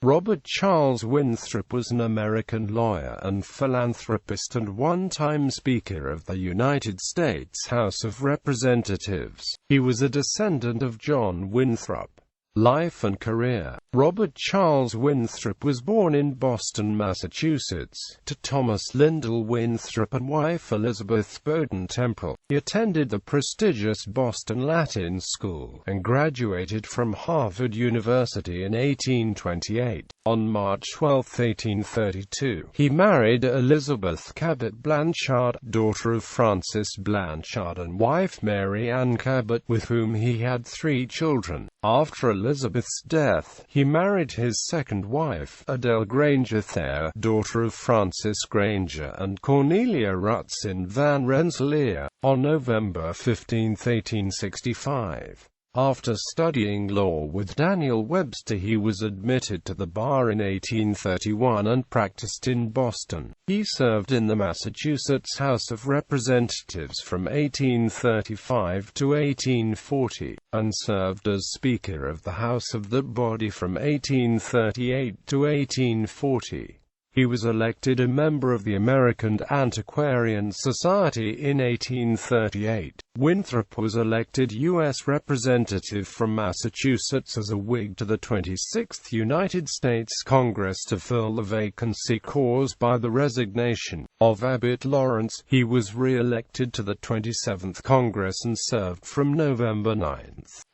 Robert Charles Winthrop was an American lawyer and philanthropist and one-time Speaker of the United States House of Representatives. He was a descendant of John Winthrop. Life and career. Robert Charles Winthrop was born in Boston, Massachusetts, to Thomas Lyndall Winthrop and wife Elizabeth Bowden Temple. He attended the prestigious Boston Latin School, and graduated from Harvard University in 1828. On March 12, 1832, he married Elizabeth Cabot Blanchard, daughter of Francis Blanchard and wife Mary Ann Cabot, with whom he had 3 children. After Elizabeth's death, he married his second wife, Adele Granger Thayer, daughter of Francis Granger and Cornelia Rutsin Van Rensselaer, on November 15, 1865. After studying law with Daniel Webster, he was admitted to the bar in 1831 and practiced in Boston. He served in the Massachusetts House of Representatives from 1835 to 1840, and served as Speaker of the House of that body from 1838 to 1840. He was elected a member of the American Antiquarian Society in 1838. Winthrop was elected U.S. Representative from Massachusetts as a Whig to the 26th United States Congress to fill the vacancy caused by the resignation of Abbott Lawrence. He was re-elected to the 27th Congress and served from November 9,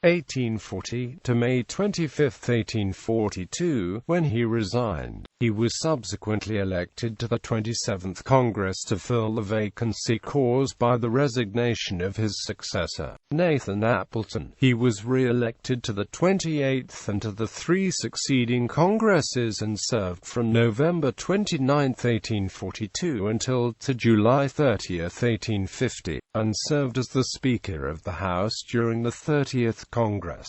1840, to May 25, 1842, when he resigned. He was subsequently elected to the 27th Congress to fill the vacancy caused by the resignation of his successor, Nathan Appleton. He was re-elected to the 28th and to the 3 succeeding Congresses and served from November 29, 1842 until to July 30, 1850, and served as the Speaker of the House during the 30th Congress.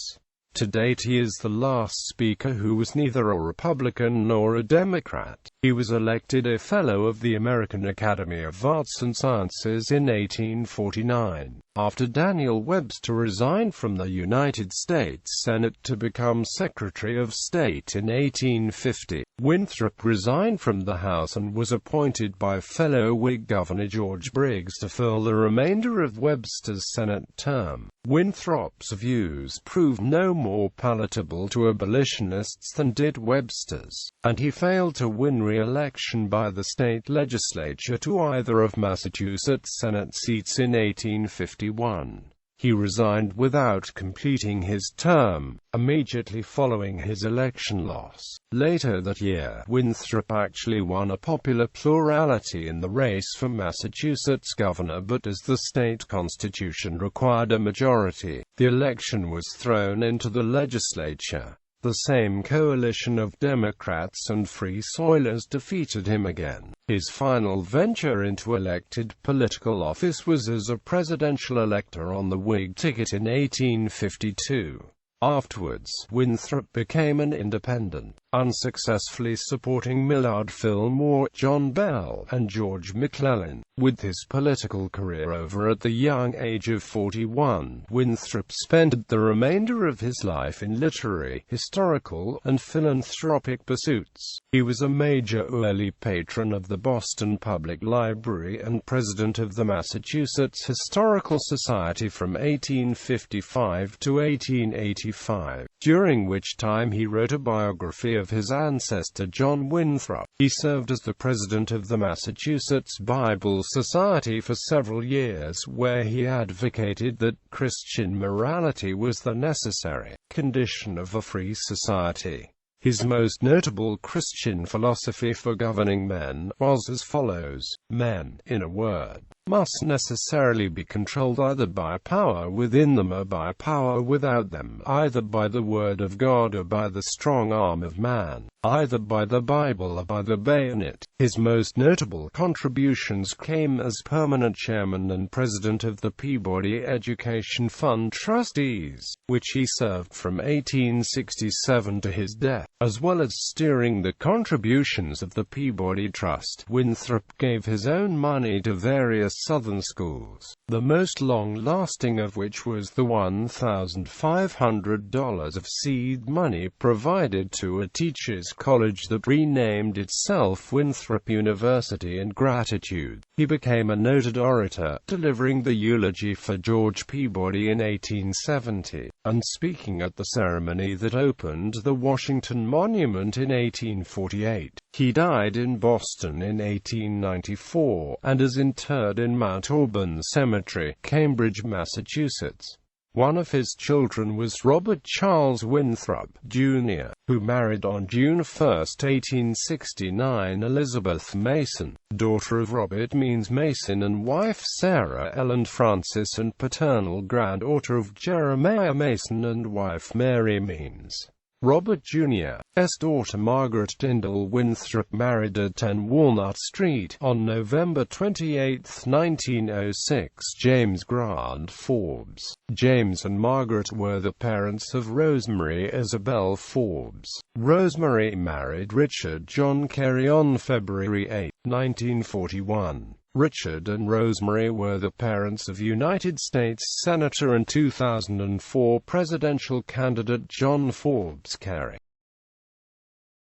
To date, he is the last Speaker who was neither a Republican nor a Democrat. He was elected a Fellow of the American Academy of Arts and Sciences in 1849, after Daniel Webster resigned from the United States Senate to become Secretary of State in 1850. Winthrop resigned from the House and was appointed by fellow Whig Governor George Briggs to fill the remainder of Webster's Senate term. Winthrop's views proved no more palatable to abolitionists than did Webster's, and he failed to win re-election by the state legislature to either of Massachusetts' Senate seats in 1851. He resigned without completing his term, immediately following his election loss. Later that year, Winthrop actually won a popular plurality in the race for Massachusetts governor, but as the state constitution required a majority, the election was thrown into the legislature. The same coalition of Democrats and Free Soilers defeated him again. His final venture into elected political office was as a presidential elector on the Whig ticket in 1852. Afterwards, Winthrop became an independent, unsuccessfully supporting Millard Fillmore, John Bell, and George McClellan. With his political career over at the young age of 41, Winthrop spent the remainder of his life in literary, historical, and philanthropic pursuits. He was a major early patron of the Boston Public Library and president of the Massachusetts Historical Society from 1855 to 1885, during which time he wrote a biography of his ancestor John Winthrop. He served as the president of the Massachusetts Bible Society for several years, where he advocated that Christian morality was the necessary condition of a free society. His most notable Christian philosophy for governing men was as follows: men, in a word, must necessarily be controlled either by power within them or by power without them, either by the word of God or by the strong arm of man, either by the Bible or by the bayonet. His most notable contributions came as permanent chairman and president of the Peabody Education Fund Trustees, which he served from 1867 to his death. As well as steering the contributions of the Peabody Trust, Winthrop gave his own money to various Southern schools, the most long-lasting of which was the $1,500 of seed money provided to a teachers' college that renamed itself Winthrop University in gratitude. He became a noted orator, delivering the eulogy for George Peabody in 1870, and speaking at the ceremony that opened the Washington Monument in 1848. He died in Boston in 1894, and is interred in Mount Auburn Cemetery, Cambridge, Massachusetts. One of his children was Robert Charles Winthrop, Jr., who married on June 1, 1869 Elizabeth Mason, daughter of Robert Means Mason and wife Sarah Ellen Francis, and paternal granddaughter of Jeremiah Mason and wife Mary Means. Robert Jr.'s daughter Margaret Tyndall Winthrop married at 10 Walnut Street, on November 28, 1906, James Grant Forbes. James and Margaret were the parents of Rosemary Isabel Forbes. Rosemary married Richard John Carey on February 8, 1941. Richard and Rosemary were the parents of United States Senator and 2004 presidential candidate John Forbes Carey.